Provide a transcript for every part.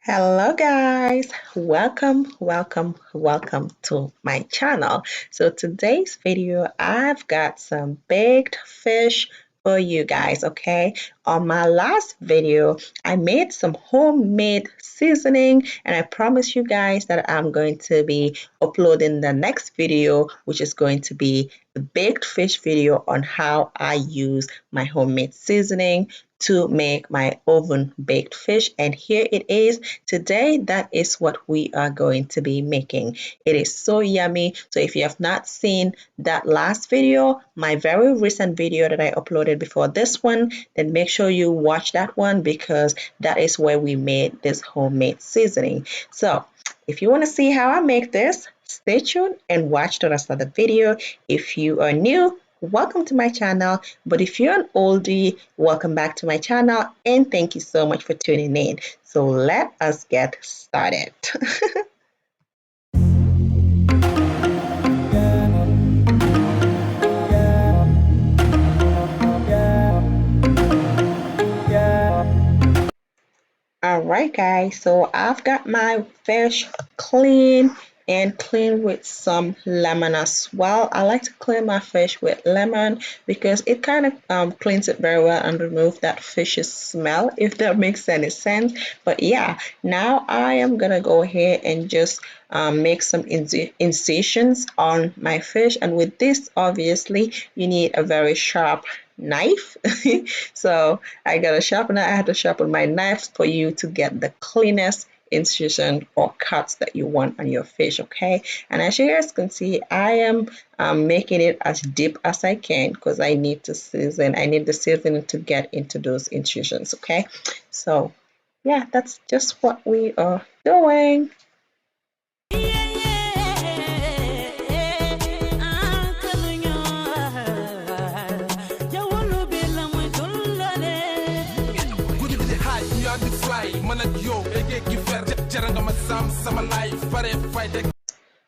Hello guys, welcome to my channel. So today's video I've got some baked fish for you guys, okay? On my last video I made some homemade seasoning and I promise you guys that I'm going to be uploading the next video, which is going to be the baked fish video on how I use my homemade seasoning to make my oven baked fish. And here it is today. That is what we are going to be making. It is so yummy. So if you have not seen that last video, my very recent video that I uploaded before this one, then make sure you watch that one because that is where we made this homemade seasoning. So if you want to see how I make this, stay tuned and watch the rest of the video. If you are new, welcome to my channel. But if you're an oldie, welcome back to my channel and thank you so much for tuning in. So let us get started. All right, guys, so I've got my fish clean with some lemon as well. I like to clean my fish with lemon because it kind of cleans it very well and remove that fish's smell, if that makes any sense. But yeah, now I am gonna go ahead and just make some incisions on my fish, and with this obviously you need a very sharp knife. So I got a sharpener. I had to sharpen my knife for you to get the cleanest incision or cuts that you want on your fish, okay? And as you guys can see, I am making it as deep as I can because I need to season. I need the seasoning to get into those incisions, okay? So yeah, that's just what we are doing.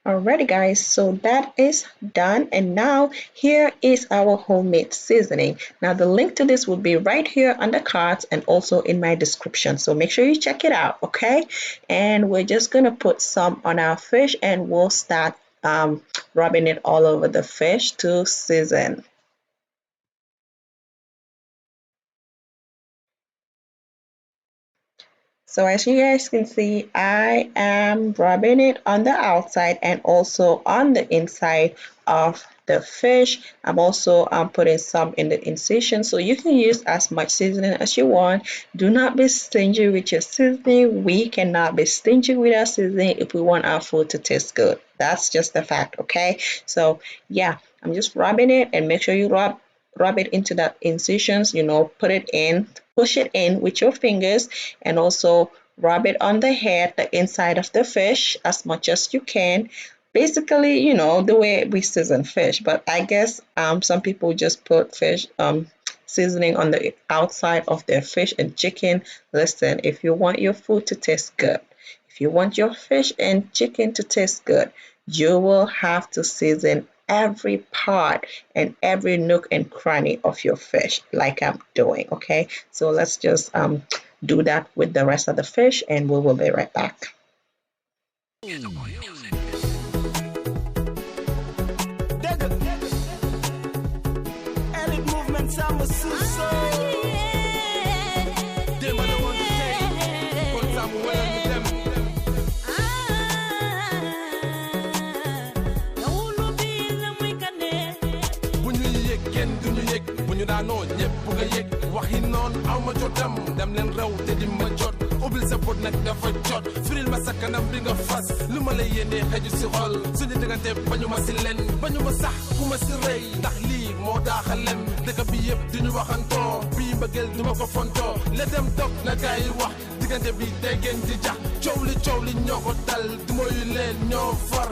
Alrighty guys, so that is done, and now here is our homemade seasoning. Now the link to this will be right here on the cards and also in my description, so make sure you check it out, okay? And we're just gonna put some on our fish and we'll start rubbing it all over the fish to season. So as you guys can see, I am rubbing it on the outside and also on the inside of the fish. I'm also putting some in the incision, so you can use as much seasoning as you want. Do not be stingy with your seasoning. We cannot be stingy with our seasoning if we want our food to taste good. That's just the fact, okay? So yeah, I'm just rubbing it, and make sure you rub it into that incisions, put it in, push it in with your fingers, and also rub it on the head, the inside of the fish, as much as you can. Basically, the way we season fish, but I guess some people just put fish seasoning on the outside of their fish and chicken. Listen, if you want your food to taste good, if you want your fish and chicken to taste good, you will have to season every part and every nook and cranny of your fish like I'm doing, okay? So let's just do that with the rest of the fish and we will be right back. daanoo ñëpp nga yëg waxi noon aw ma jotam dem leen raw te di ma jot ubbil sa pot nag dafa jot firil ma sa kanam bi nga fas lu ma lay yéenee xeju si xol suñu diggante bañu ma si len bañu ma sax ku ma si rey ndax lii moo daaxalem dëkk bi yëpp duñu waxantoo bii mbëggeel du ma ko fontoo la dem dog na gaay yi wax diggante bi day gën di jax coow li ñoo ko dal du moyu leen ñoo far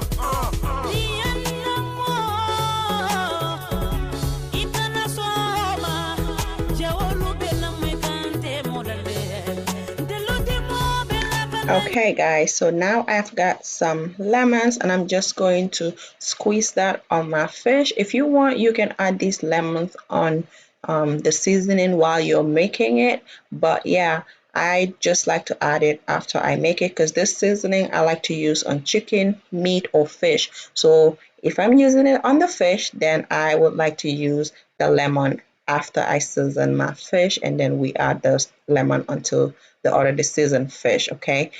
Okay guys, so now I've got some lemons and I'm just going to squeeze that on my fish. If you want, you can add these lemons on the seasoning while you're making it, but yeah, I just like to add it after I make it because this seasoning I like to use on chicken, meat, or fish. So if I'm using it on the fish, then I would like to use the lemon after I season my fish, and then we add the lemon onto the already seasoned fish, okay?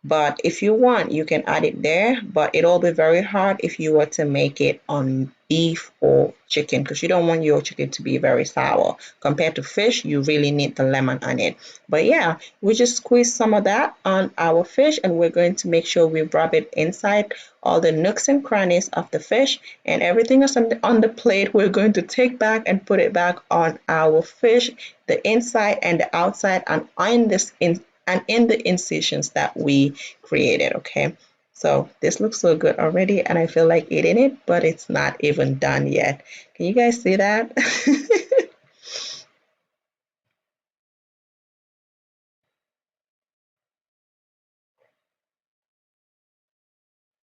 But if you want, you can add it there, but it'll be very hard if you were to make it on beef or chicken because you don't want your chicken to be very sour. Compared to fish, you really need the lemon on it. But yeah, we just squeeze some of that on our fish and we're going to make sure we rub it inside all the nooks and crannies of the fish, and everything is on the plate. We're going to take back and put it back on our fish, the inside and the outside, and in the incisions that we created, okay? So this looks so good already and I feel like eating it, but it's not even done yet. Can you guys see that?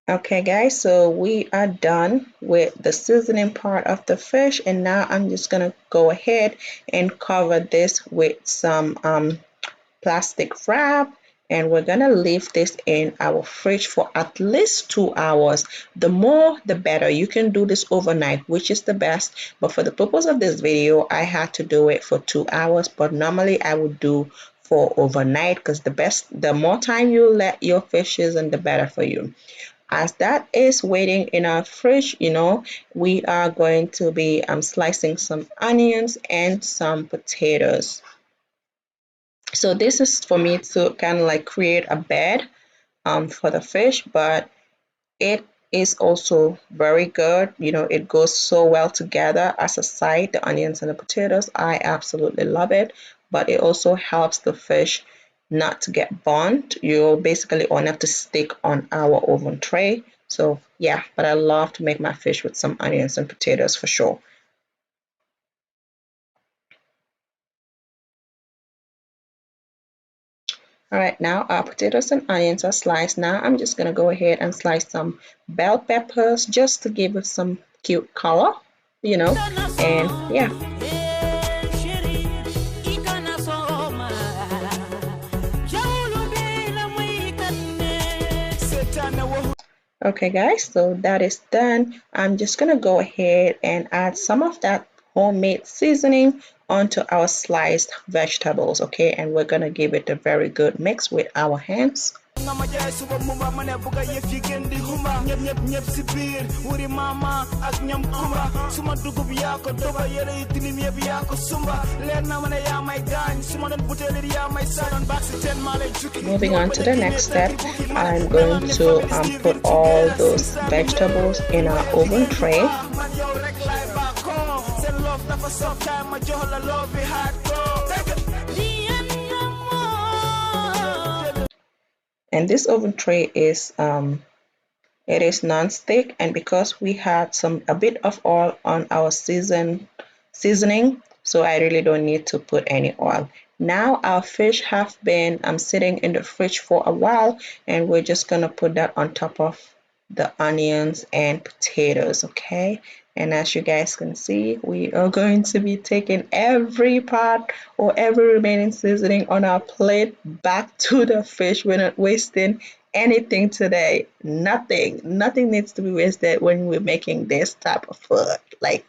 Okay guys, so we are done with the seasoning part of the fish, and now I'm just gonna go ahead and cover this with some plastic wrap, and we're gonna leave this in our fridge for at least 2 hours. The more the better. You can do this overnight, which is the best, but for the purpose of this video I had to do it for 2 hours, but normally I would do for overnight because the more time you let your fish season, the better for you. As that is waiting in our fridge, we are going to be slicing some onions and some potatoes. So this is for me to kind of like create a bed for the fish, but it is also very good. It goes so well together as a side, the onions and the potatoes. I absolutely love it, but it also helps the fish not to get burnt. You basically only have to stick on our oven tray. So yeah, but I love to make my fish with some onions and potatoes for sure. All right, now our potatoes and onions are sliced. Now I'm just gonna go ahead and slice some bell peppers just to give it some cute color, and yeah. Okay guys, so that is done. I'm just gonna go ahead and add some of that homemade seasoning onto our sliced vegetables, okay? And we're gonna give it a very good mix with our hands. Moving on to the next step, I'm going to put all those vegetables in our oven tray. And this oven tray is it is non-stick, and because we had a bit of oil on our seasoning, so I really don't need to put any oil. Now our fish have been sitting in the fridge for a while, and we're just gonna put that on top of the onions and potatoes, okay? And as you guys can see, we are going to be taking every part or every remaining seasoning on our plate back to the fish. We're not wasting anything today. Nothing needs to be wasted when we're making this type of food. Like,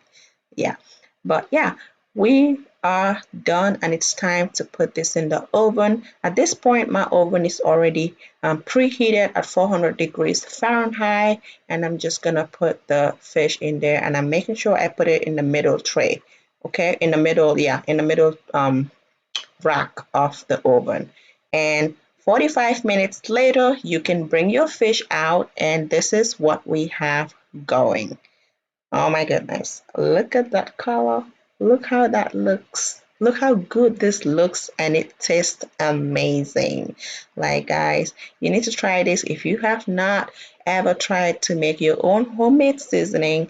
yeah. But yeah, we are done and it's time to put this in the oven. At this point, my oven is already preheated at 400 degrees Fahrenheit, and I'm just gonna put the fish in there, and I'm making sure I put it in the middle tray. Okay, in the middle, yeah, in the middle rack of the oven. And 45 minutes later, you can bring your fish out, and this is what we have going. Oh my goodness. Look at that color. Look how that looks. Look how good this looks, and it tastes amazing. Like, guys, you need to try this if you have not ever tried to make your own homemade seasoning,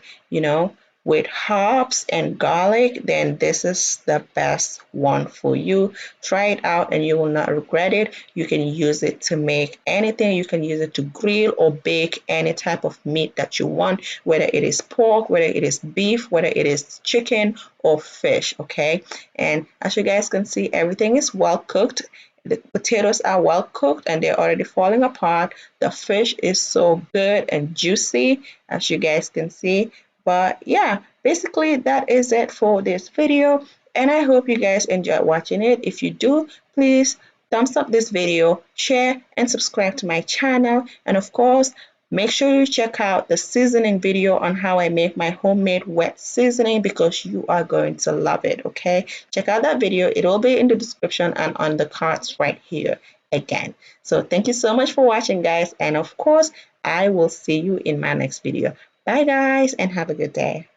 with herbs and garlic, then this is the best one for you. Try it out and you will not regret it. You can use it to make anything. You can use it to grill or bake any type of meat that you want, whether it is pork, whether it is beef, whether it is chicken or fish, okay? And as you guys can see, everything is well cooked, The potatoes are well cooked and they're already falling apart. The fish is so good and juicy, as you guys can see. But yeah, basically that is it for this video. And I hope you guys enjoyed watching it. If you do, please thumbs up this video, share, and subscribe to my channel. And of course, make sure you check out the seasoning video on how I make my homemade wet seasoning because you are going to love it, okay? Check out that video. It will be in the description and on the cards right here again. So thank you so much for watching, guys. And of course, I will see you in my next video. Bye, guys, and have a good day.